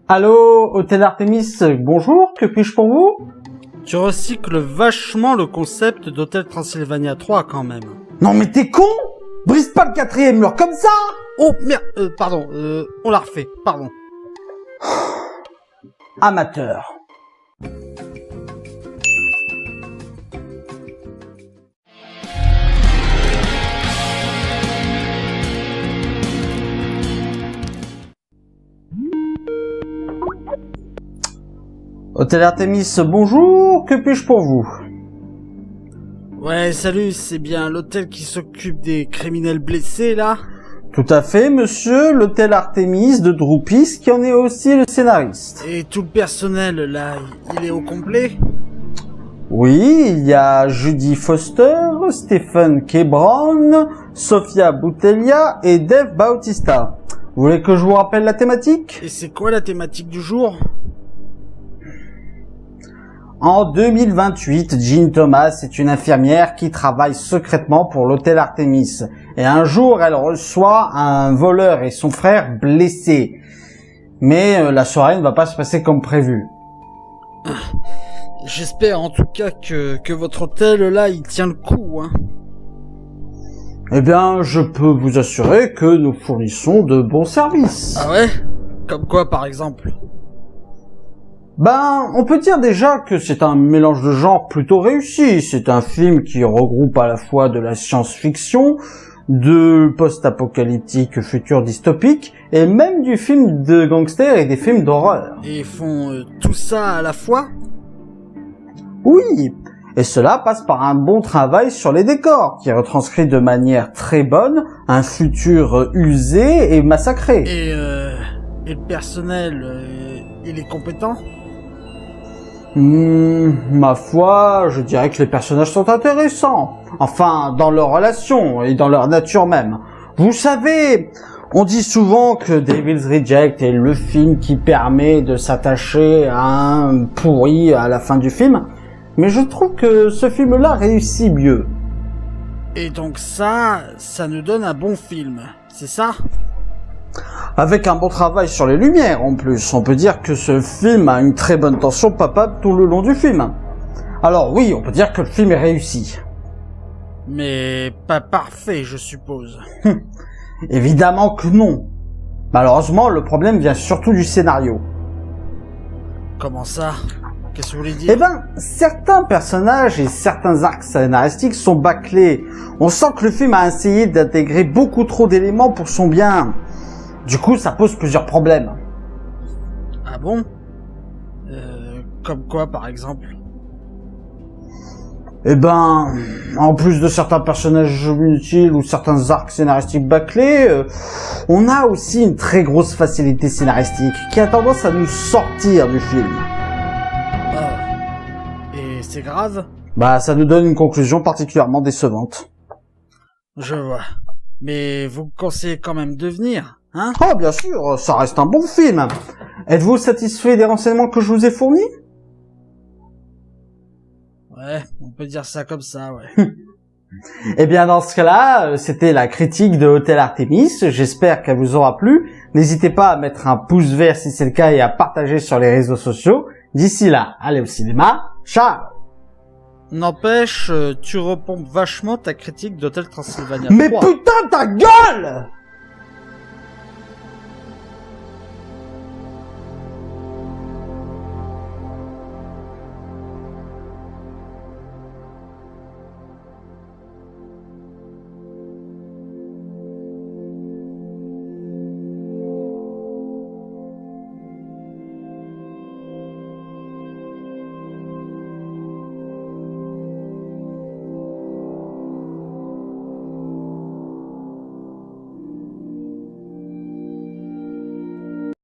Allô, Hôtel Artemis, bonjour, que puis-je pour vous? Tu recycles vachement le concept d'Hôtel Transylvania 3 quand même. Non mais t'es con? Brise pas le quatrième mur comme ça! Oh merde, pardon, on l'a refait, pardon. Amateur. Hôtel Artemis, bonjour, que puis-je pour vous? Ouais, salut, c'est bien l'hôtel qui s'occupe des criminels blessés, là? Tout à fait, monsieur, l'Hôtel Artemis de Droupis, qui en est aussi le scénariste. Et tout le personnel, là, il est au complet? Oui, il y a Judy Foster, Stephen Kebron, Sofia Boutelia et Dave Bautista. Vous voulez que je vous rappelle la thématique? Et c'est quoi la thématique du jour? En 2028, Jean Thomas est une infirmière qui travaille secrètement pour l'hôtel Artemis. Et un jour, elle reçoit un voleur et son frère blessés. Mais la soirée ne va pas se passer comme prévu. J'espère en tout cas que votre hôtel, là, il tient le coup, hein. Eh bien, je peux vous assurer que nous fournissons de bons services. Ah ouais? Comme quoi, par exemple? Ben, on peut dire déjà que c'est un mélange de genres plutôt réussi. C'est un film qui regroupe à la fois de la science-fiction, de post-apocalyptique futur dystopique, et même du film de gangsters et des films d'horreur. Et ils font tout ça à la fois? Oui, et cela passe par un bon travail sur les décors, qui retranscrit de manière très bonne un futur usé et massacré. Et le personnel, il est compétent? Ma foi, je dirais que les personnages sont intéressants. Enfin, dans leurs relations et dans leur nature même. Vous savez, on dit souvent que Devil's Reject est le film qui permet de s'attacher à un pourri à la fin du film. Mais je trouve que ce film-là réussit mieux. Et donc ça nous donne un bon film, c'est ça? Avec un bon travail sur les lumières en plus, on peut dire que ce film a une très bonne tension palpable tout le long du film. Alors oui, on peut dire que le film est réussi. Mais pas parfait, je suppose. Évidemment que non. Malheureusement, le problème vient surtout du scénario. Comment ça? Qu'est-ce que vous voulez dire? Eh ben, certains personnages et certains arcs scénaristiques sont bâclés. On sent que le film a essayé d'intégrer beaucoup trop d'éléments pour son bien. Du coup, ça pose plusieurs problèmes. Ah bon? Comme quoi, par exemple? Eh ben, en plus de certains personnages inutiles ou certains arcs scénaristiques bâclés, on a aussi une très grosse facilité scénaristique qui a tendance à nous sortir du film. Et c'est grave? Bah, ça nous donne une conclusion particulièrement décevante. Je vois. Mais vous conseillez quand même de venir, hein? Oh, bien sûr, ça reste un bon film. Êtes-vous satisfait des renseignements que je vous ai fournis? Ouais, on peut dire ça comme ça, ouais. Eh bien, dans ce cas-là, c'était la critique de Hôtel Artemis. J'espère qu'elle vous aura plu. N'hésitez pas à mettre un pouce vert si c'est le cas et à partager sur les réseaux sociaux. D'ici là, allez au cinéma. Ciao! N'empêche, tu repompes vachement ta critique d'Hôtel Transylvania 3. Mais putain, ta gueule!